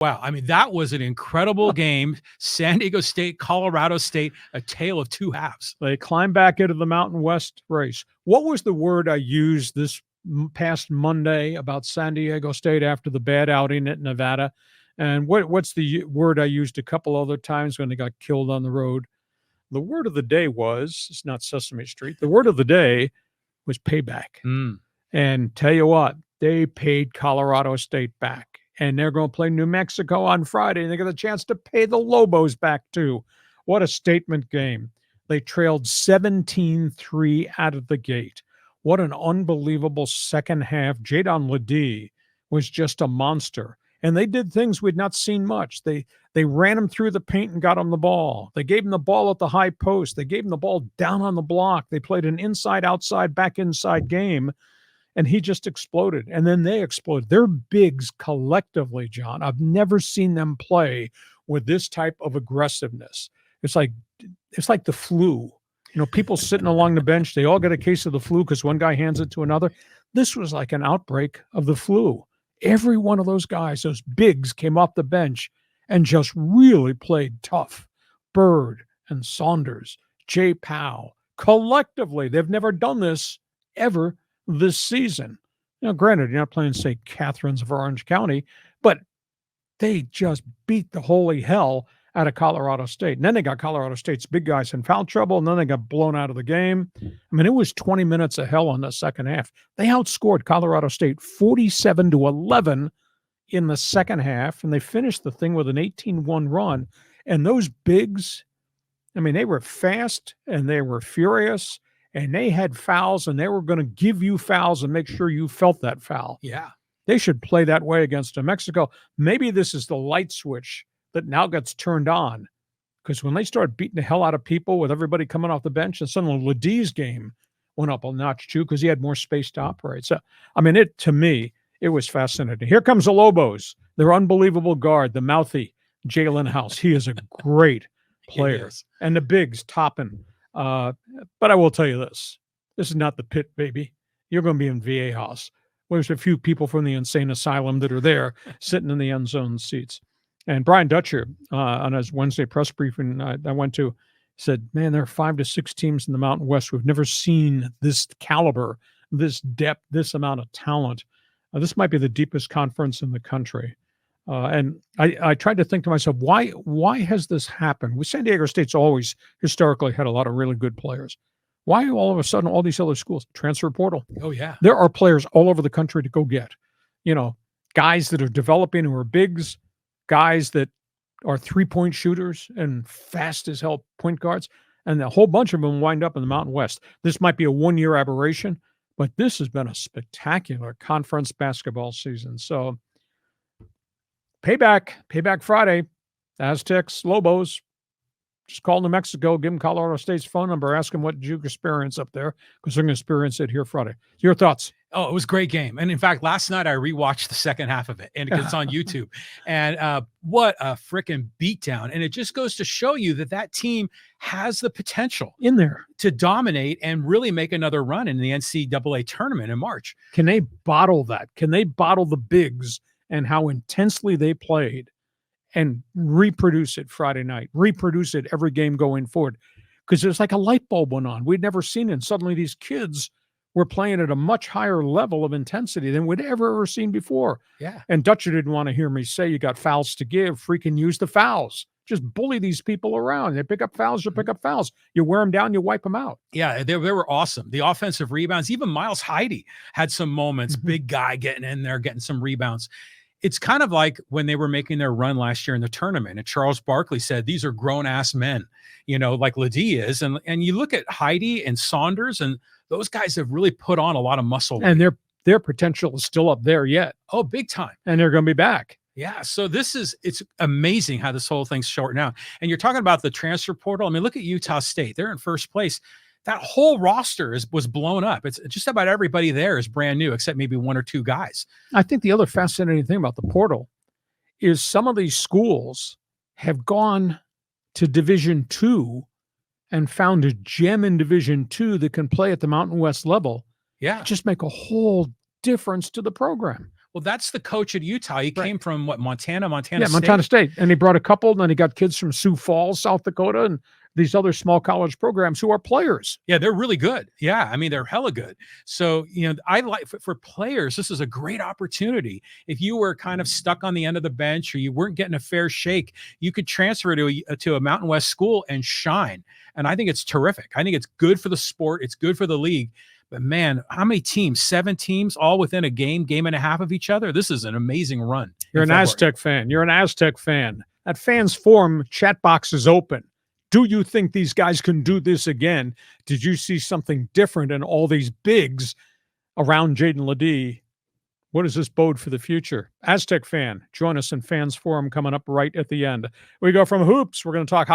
Wow. I mean, that was an incredible game. San Diego State, Colorado State, a tale of two halves. They climbed back into the Mountain West race. What was the word I used this past Monday about San Diego State after the bad outing at Nevada? And what's the word I used a couple other times when they got killed on the road? The word of the day was, it's not Sesame Street, the word of the day was payback. And tell you what, they paid Colorado State back. And they're going to play New Mexico on Friday, and they get a chance to pay the Lobos back too. What a statement game. They trailed 17-3 out of the gate. What an unbelievable second half. Jaedon LeDee was just a monster. And they did things we'd not seen much. They ran him through the paint and got him the ball. They gave him the ball at the high post. They gave him the ball down on the block. They played an inside-outside, back-inside game. And he just exploded. And then they exploded. They're bigs collectively, John. I've never seen them play with this type of aggressiveness. It's like the flu. People sitting along the bench, they all get a case of the flu because one guy hands it to another. This was like an outbreak of the flu. Every one of those guys, those bigs, came off the bench and just really played tough. Bird and Saunders, Jay Powell, collectively, they've never done this ever this season. Granted, you're not playing St. Catharines of Orange County, but they just beat the holy hell out of Colorado State. And then they got Colorado State's big guys in foul trouble, and then they got blown out of the game. I mean, it was 20 minutes of hell in the second half. They outscored Colorado State 47-11 in the second half, and they finished the thing with an 18-1 run. And those bigs, I mean, they were fast, and they were furious, and they had fouls, and they were going to give you fouls and make sure you felt that foul. Yeah. They should play that way against New Mexico. Maybe this is the light switch that now gets turned on, because when they start beating the hell out of people with everybody coming off the bench, and suddenly LeDee's game went up a notch too because he had more space to operate. So, I mean, to me, it was fascinating. Here comes the Lobos, their unbelievable guard, the mouthy Jalen House. He is a great player. And the bigs topping. But I will tell you this is not the pit, baby. You're going to be in VA House. There's a few people from the insane asylum that are there sitting in the end zone seats. And Brian Dutcher, on his Wednesday press briefing I went to, said, man, there are 5 to 6 teams in the Mountain West who've never seen this caliber, this depth, this amount of talent. This might be the deepest conference in the country. And I tried to think to myself, why has this happened? Well, San Diego State's always historically had a lot of really good players. Why all of a sudden all these other schools? Transfer portal. Oh, yeah. There are players all over the country to go get. Guys that are developing who are bigs, guys that are three-point shooters and fast as hell point guards, and a whole bunch of them wind up in the Mountain West. This might be a one-year aberration, but this has been a spectacular conference basketball season. So payback Friday, Aztecs, Lobos. Just call New Mexico, give them Colorado State's phone number, ask them what did you experience up there, because they're going to experience it here Friday. Your thoughts? Oh, it was a great game. And in fact, last night I rewatched the second half of it, and it's on YouTube. And what a freaking beatdown. And it just goes to show you that team has the potential in there to dominate and really make another run in the NCAA tournament in March. Can they bottle that? Can they bottle the bigs and how intensely they played and reproduce it Friday night, reproduce it every game going forward? Because it's like a light bulb went on. We'd never seen it. And suddenly these kids were playing at a much higher level of intensity than we'd ever seen before. Yeah. And Dutcher didn't want to hear me say you got fouls to give. Freaking use the fouls. Just bully these people around. They pick up fouls, you pick up fouls. You wear them down, you wipe them out. Yeah, they were awesome. The offensive rebounds, even Miles Heide had some moments, big guy getting in there, getting some rebounds. It's kind of like when they were making their run last year in the tournament, and Charles Barkley said, these are grown-ass men, like LeDee is. And you look at Heide and Saunders, and those guys have really put on a lot of muscle. And their potential is still up there yet. Oh, big time. And they're going to be back. Yeah, so it's amazing how this whole thing's shortened out. And you're talking about the transfer portal. I mean, look at Utah State. They're in first place. That whole roster was blown up. It's just about everybody there is brand new, except maybe 1 or 2 guys. I think the other fascinating thing about the portal is some of these schools have gone to Division II and found a gem in Division II that can play at the Mountain West level. Yeah. Just make a whole difference to the program. Well, that's the coach at Utah. He Right. came from what, Montana Yeah, State? Montana State. And he brought a couple, and then he got kids from Sioux Falls, South Dakota, and these other small college programs who are players. Yeah, they're really good. Yeah, I mean, they're hella good. So, I like for players, this is a great opportunity. If you were kind of stuck on the end of the bench or you weren't getting a fair shake, you could transfer to a Mountain West school and shine. And I think it's terrific. I think it's good for the sport. It's good for the league. But man, how many teams? 7 teams, all within a game and a half of each other. This is an amazing run. You're an Aztec fan. You're an Aztec fan. At Fans Forum, chat box is open. Do you think these guys can do this again? Did you see something different in all these bigs around Jaedon LeDee? What does this bode for the future? Aztec fan, join us in Fans Forum coming up right at the end. We go from hoops. We're going to talk